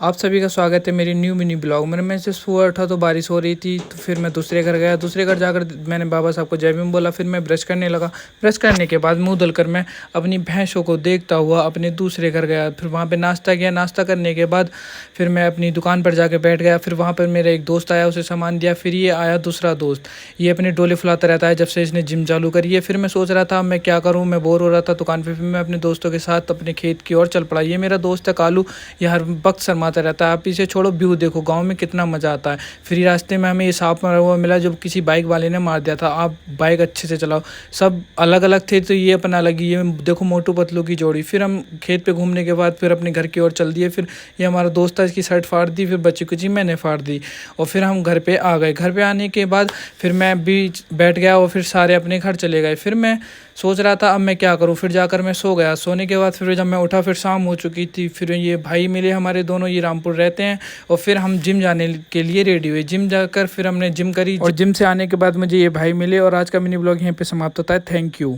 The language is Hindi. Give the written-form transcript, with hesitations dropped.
आप सभी का स्वागत है मेरी न्यू मिनी ब्लॉग में। मैं जस्ट सुबह उठा तो बारिश हो रही थी, तो फिर मैं दूसरे घर गया। दूसरे घर जाकर मैंने बाबा साहब को जय भीम बोला। फिर मैं ब्रश करने लगा। ब्रश करने के बाद मुंह धुलकर मैं अपनी भैंसों को देखता हुआ अपने दूसरे घर गया। फिर वहाँ पे नाश्ता किया। नाश्ता करने के बाद फिर मैं अपनी दुकान पर जाकर बैठ गया। फिर वहाँ पर मेरा एक दोस्त आया, उसे सामान दिया। फिर ये आया दूसरा दोस्त, ये अपने डोले फुलाता रहता है जब से इसने जिम चालू करी है। फिर मैं सोच रहा था मैं क्या करूँ, मैं बोर हो रहा था दुकान पर। फिर मैं अपने दोस्तों के साथ अपने खेत की ओर चल पड़ा। ये मेरा दोस्त है कालू, ये हर वक्त शर्माता रहता है। आप इसे छोड़ो, व्यू देखो गांव में कितना मज़ा आता है। फिर रास्ते में हमें ये सांप मरा हुआ मिला जो किसी बाइक वाले ने मार दिया था। आप बाइक अच्छे से चलाओ। सब अलग अलग थे तो ये अपना अलग ही, ये देखो मोटू पतलू की जोड़ी। फिर हम खेत पे घूमने के बाद फिर अपने घर की ओर चल दिए। फिर ये हमारा दोस्त था, इसकी शर्ट फाड़ दी, फिर बच्ची कुची मैंने फाड़ दी और फिर हम घर पे आ गए। घर पे आने के बाद फिर मैं भी बैठ गया और फिर सारे अपने घर चले गए। फिर मैं सोच रहा था अब मैं क्या करूं। फिर जाकर मैं सो गया। सोने के बाद फिर जब मैं उठा फिर शाम हो चुकी थी। फिर ये भाई मिले हमारे दोनों, ये रामपुर रहते हैं। और फिर हम जिम जाने के लिए रेडी हुए। जिम जाकर फिर हमने जिम करी और जिम से आने के बाद मुझे ये भाई मिले। और आज का मिनी ब्लॉग यहीं पे समाप्त होता है। Thank you.